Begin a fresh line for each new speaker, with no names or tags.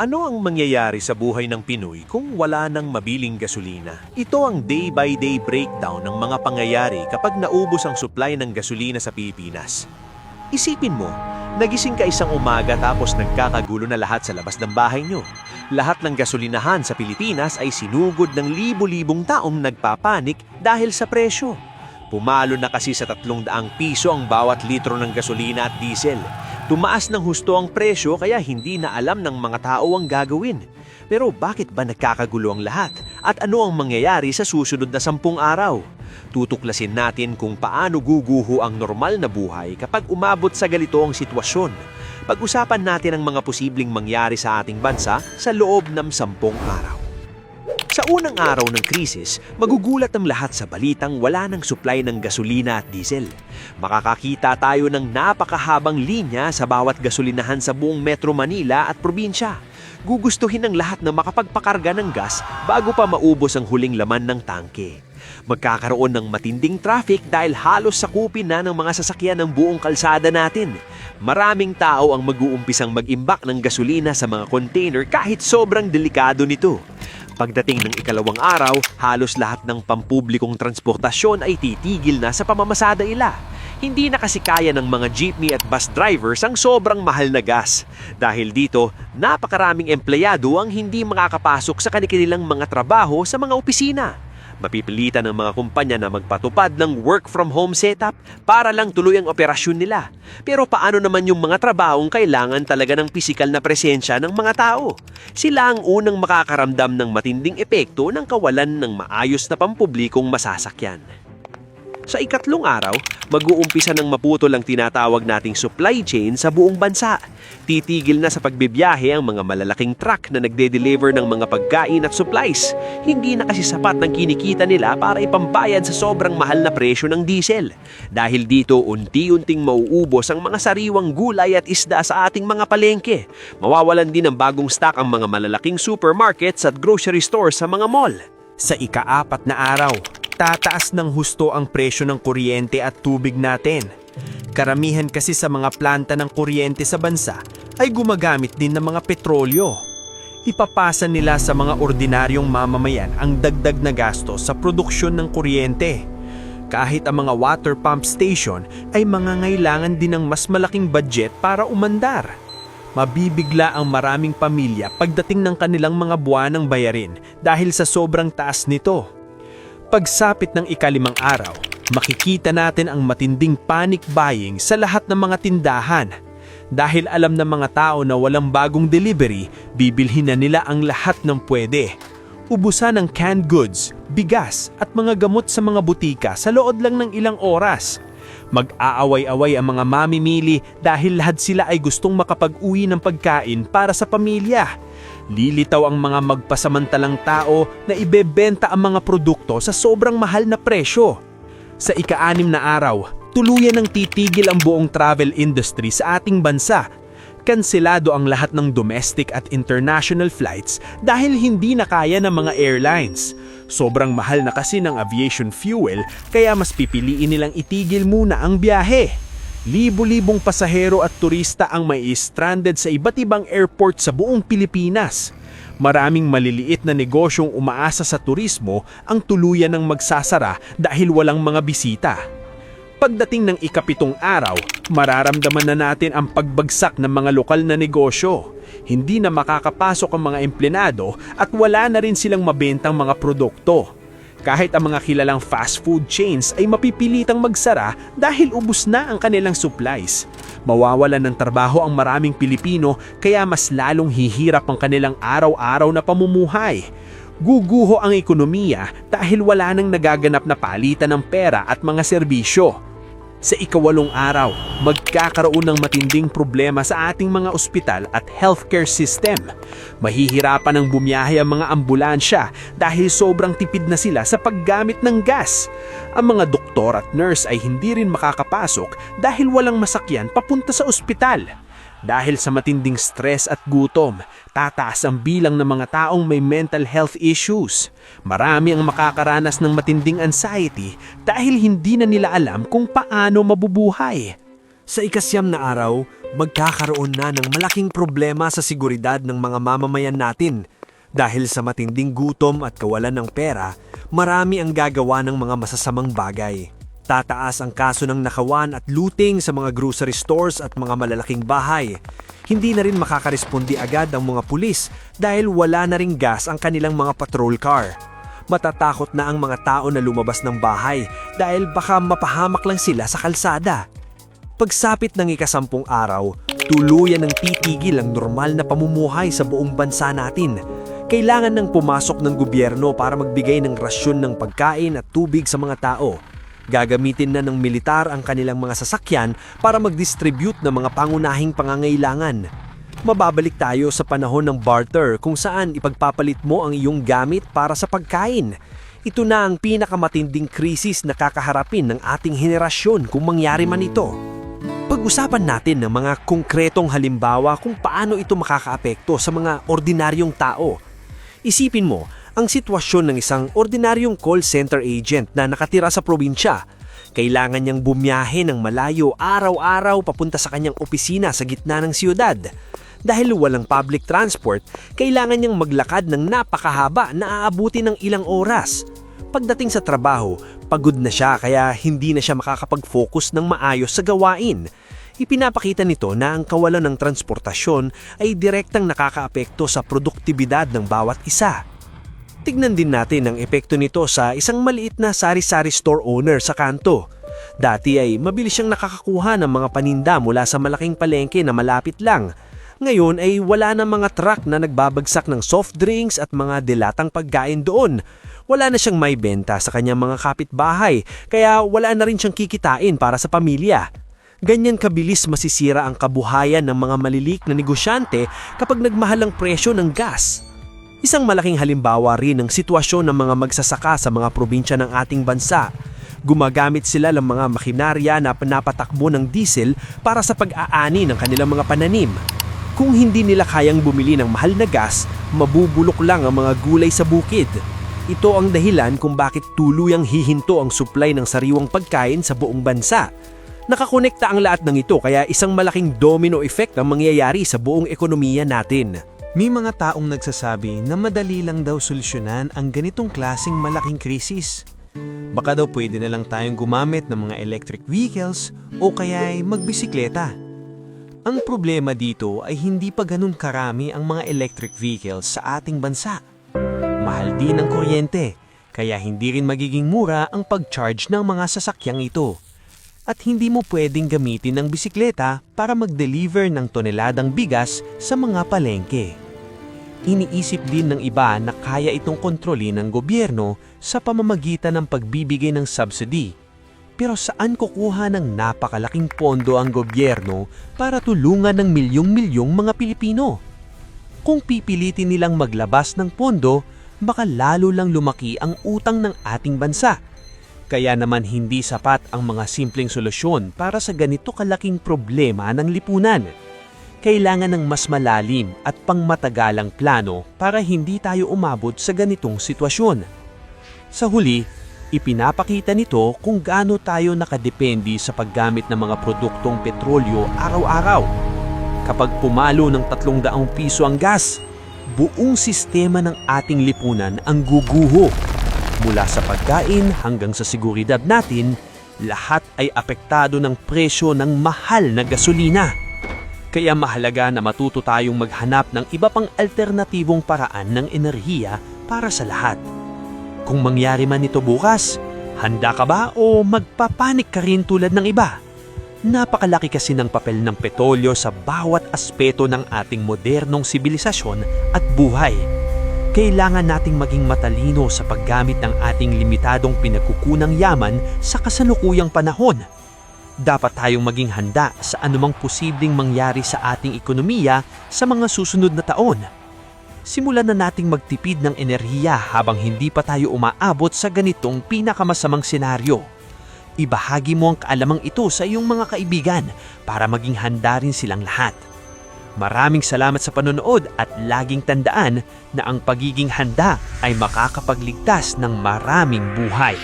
Ano ang mangyayari sa buhay ng Pinoy kung wala ng mabiling gasolina? Ito ang day-by-day breakdown ng mga pangyayari kapag naubos ang supply ng gasolina sa Pilipinas. Isipin mo, nagising ka isang umaga tapos nagkakagulo na lahat sa labas ng bahay nyo. Lahat ng gasolinahan sa Pilipinas ay sinugod ng libo-libong taong nagpapanik dahil sa presyo. Pumalo na kasi sa 300 piso ang bawat litro ng gasolina at diesel. Tumaas ng husto ang presyo kaya hindi na alam ng mga tao ang gagawin. Pero bakit ba nagkakagulo ang lahat? At ano ang mangyayari sa susunod na 10 araw? Tutuklasin natin kung paano guguho ang normal na buhay kapag umabot sa ganito ang sitwasyon. Pag-usapan natin ang mga posibleng mangyari sa ating bansa sa loob ng 10 araw. Sa unang araw ng krisis, magugulat ang lahat sa balitang wala ng supply ng gasolina at diesel. Makakakita tayo ng napakahabang linya sa bawat gasolinahan sa buong Metro Manila at probinsya. Gugustuhin ng lahat na makapagpakarga ng gas bago pa maubos ang huling laman ng tangke. Magkakaroon ng matinding traffic dahil halos sakupin na ng mga sasakyan ng buong kalsada natin. Maraming tao ang mag-uumpisang mag-imbak ng gasolina sa mga container kahit sobrang delikado nito. Pagdating ng ikalawang araw, halos lahat ng pampublikong transportasyon ay titigil na sa pamamasada ila. Hindi na kasi kaya ng mga jeepney at bus drivers ang sobrang mahal na gas. Dahil dito, napakaraming empleyado ang hindi makakapasok sa kanilang mga trabaho sa mga opisina. Mapipilitan ng mga kumpanya na magpatupad ng work-from-home setup para lang tuloy ang operasyon nila. Pero paano naman yung mga trabahong kailangan talaga ng pisikal na presensya ng mga tao? Sila ang unang makakaramdam ng matinding epekto ng kawalan ng maayos na pampublikong masasakyan. Sa ikatlong araw, mag-uumpisa ng maputol ang tinatawag nating supply chain sa buong bansa. Titigil na sa pagbibiyahe ang mga malalaking truck na nagde-deliver ng mga pagkain at supplies. Hindi na kasi sapat ng kinikita nila para ipambayad sa sobrang mahal na presyo ng diesel. Dahil dito, unti-unting mauubos ang mga sariwang gulay at isda sa ating mga palengke. Mawawalan din ng bagong stock ang mga malalaking supermarkets at grocery stores sa mga mall.
Sa ika-4 na araw, tataas ng husto ang presyo ng kuryente at tubig natin. Karamihan kasi sa mga planta ng kuryente sa bansa ay gumagamit din ng mga petrolyo. Ipapasa nila sa mga ordinaryong mamamayan ang dagdag na gasto sa produksyon ng kuryente. Kahit ang mga water pump station ay mangangailangan din ng mas malaking budget para umandar. Mabibigla ang maraming pamilya pagdating ng kanilang mga buwanang bayarin dahil sa sobrang taas nito. Pagsapit ng ika-5 araw, makikita natin ang matinding panic buying sa lahat ng mga tindahan. Dahil alam ng mga tao na walang bagong delivery, bibilhin na nila ang lahat ng pwede. Ubusan ng canned goods, bigas at mga gamot sa mga butika sa loob lang ng ilang oras. Mag-aaway-away ang mga mamimili dahil lahat sila ay gustong makapag-uwi ng pagkain para sa pamilya. Lilitaw ang mga magpasamantalang tao na ibebenta ang mga produkto sa sobrang mahal na presyo. Sa ika-6 na araw, tuluyan ng titigil ang buong travel industry sa ating bansa. Kanselado ang lahat ng domestic at international flights dahil hindi na kaya ng mga airlines. Sobrang mahal na kasi ng aviation fuel kaya mas pipiliin nilang itigil muna ang biyahe. Libo-libong pasahero at turista ang may stranded sa iba't ibang airport sa buong Pilipinas. Maraming maliliit na negosyong umaasa sa turismo ang tuluyan ng magsasara dahil walang mga bisita. Pagdating ng ika-7 araw, mararamdaman na natin ang pagbagsak ng mga lokal na negosyo. Hindi na makakapasok ang mga empleyado at wala na rin silang mabentang mga produkto. Kahit ang mga kilalang fast food chains ay mapipilitang magsara dahil ubos na ang kanilang supplies. Mawawalan ng trabaho ang maraming Pilipino kaya mas lalong hihirap ang kanilang araw-araw na pamumuhay. Guguho ang ekonomiya dahil wala nang nagaganap na palitan ng pera at mga serbisyo. Sa ika-8 araw, magkakaroon ng matinding problema sa ating mga ospital at healthcare system. Mahihirapan ang bumiyahe ang mga ambulansya dahil sobrang tipid na sila sa paggamit ng gas. Ang mga doktor at nurse ay hindi rin makakapasok dahil walang masakyan papunta sa ospital. Dahil sa matinding stress at gutom, tataas ang bilang ng mga taong may mental health issues. Marami ang makakaranas ng matinding anxiety dahil hindi na nila alam kung paano mabubuhay.
Sa ikasyam na araw, magkakaroon na ng malaking problema sa seguridad ng mga mamamayan natin. Dahil sa matinding gutom at kawalan ng pera, marami ang gagawa ng mga masasamang bagay. Tataas ang kaso ng nakawan at looting sa mga grocery stores at mga malalaking bahay. Hindi na rin makakarespondi agad ang mga pulis dahil wala na ring gas ang kanilang mga patrol car. Matatakot na ang mga tao na lumabas ng bahay dahil baka mapahamak lang sila sa kalsada. Pagsapit ng ikasampung araw, tuluyan ng titigil ang normal na pamumuhay sa buong bansa natin. Kailangan nang pumasok ng gobyerno para magbigay ng rasyon ng pagkain at tubig sa mga tao. Gagamitin na ng militar ang kanilang mga sasakyan para mag-distribute ng mga pangunahing pangangailangan. Mababalik tayo sa panahon ng barter kung saan ipagpapalit mo ang iyong gamit para sa pagkain. Ito na ang pinakamatinding krisis na kakaharapin ng ating henerasyon kung mangyari man ito. Pag-usapan natin ng mga konkretong halimbawa kung paano ito makakaapekto sa mga ordinaryong tao. Isipin mo, ang sitwasyon ng isang ordinaryong call center agent na nakatira sa probinsya. Kailangan niyang bumiyahe ng malayo araw-araw papunta sa kanyang opisina sa gitna ng siyudad. Dahil walang public transport, kailangan niyang maglakad ng napakahaba na aabuti ng ilang oras. Pagdating sa trabaho, pagod na siya kaya hindi na siya makakapag-focus ng maayos sa gawain. Ipinapakita nito na ang kawalan ng transportasyon ay direktang nakakaapekto sa produktibidad ng bawat isa. Tignan din natin ang epekto nito sa isang maliit na sari-sari store owner sa kanto. Dati ay mabilis siyang nakakakuha ng mga paninda mula sa malaking palengke na malapit lang. Ngayon ay wala na mga truck na nagbabagsak ng soft drinks at mga dilatang pagkain doon. Wala na siyang may benta sa kanyang mga kapitbahay, kaya wala na rin siyang kikitain para sa pamilya. Ganyan kabilis masisira ang kabuhayan ng mga malilik na negosyante kapag nagmahal ang presyo ng gas. Isang malaking halimbawa rin ng sitwasyon ng mga magsasaka sa mga probinsya ng ating bansa. Gumagamit sila ng mga makinarya na pinapatakbo ng diesel para sa pag-aani ng kanilang mga pananim. Kung hindi nila kayang bumili ng mahal na gas, mabubulok lang ang mga gulay sa bukid. Ito ang dahilan kung bakit tuluyang hihinto ang supply ng sariwang pagkain sa buong bansa. Nakakonekta ang lahat ng ito kaya isang malaking domino effect ang mangyayari sa buong ekonomiya natin.
May mga taong nagsasabi na madali lang daw solusyonan ang ganitong klaseng malaking krisis. Baka daw pwede na lang tayong gumamit ng mga electric vehicles o kaya ay magbisikleta. Ang problema dito ay hindi pa ganun karami ang mga electric vehicles sa ating bansa. Mahal din ang kuryente, kaya hindi rin magiging mura ang pag-charge ng mga sasakyang ito. At hindi mo pwedeng gamitin ang bisikleta para mag-deliver ng toneladang bigas sa mga palengke. Iniisip din ng iba na kaya itong kontrolin ng gobyerno sa pamamagitan ng pagbibigay ng subsidy. Pero saan kukuha ng napakalaking pondo ang gobyerno para tulungan ng milyong-milyong mga Pilipino? Kung pipilitin nilang maglabas ng pondo, baka lalo lang lumaki ang utang ng ating bansa. Kaya naman hindi sapat ang mga simpleng solusyon para sa ganito kalaking problema ng lipunan. Kailangan ng mas malalim at pangmatagalang plano para hindi tayo umabot sa ganitong sitwasyon. Sa huli, ipinapakita nito kung gaano tayo nakadepende sa paggamit ng mga produktong petrolyo araw-araw. Kapag pumalo ng 300 piso ang gas, buong sistema ng ating lipunan ang guguho. Mula sa pagkain hanggang sa seguridad natin, lahat ay apektado ng presyo ng mahal na gasolina. Kaya mahalaga na matuto tayong maghanap ng iba pang alternatibong paraan ng enerhiya para sa lahat. Kung mangyari man ito bukas, handa ka ba o magpapanik ka rin tulad ng iba? Napakalaki kasi ng papel ng petrolyo sa bawat aspeto ng ating modernong sibilisasyon at buhay. Kailangan nating maging matalino sa paggamit ng ating limitadong pinagkukunang yaman sa kasalukuyang panahon. Dapat tayong maging handa sa anumang posibleng mangyari sa ating ekonomiya sa mga susunod na taon. Simulan na nating magtipid ng enerhiya habang hindi pa tayo umaabot sa ganitong pinakamasamang senaryo. Ibahagi mo ang kaalamang ito sa iyong mga kaibigan para maging handa rin silang lahat. Maraming salamat sa panonood at laging tandaan na ang pagiging handa ay makakapagligtas ng maraming buhay.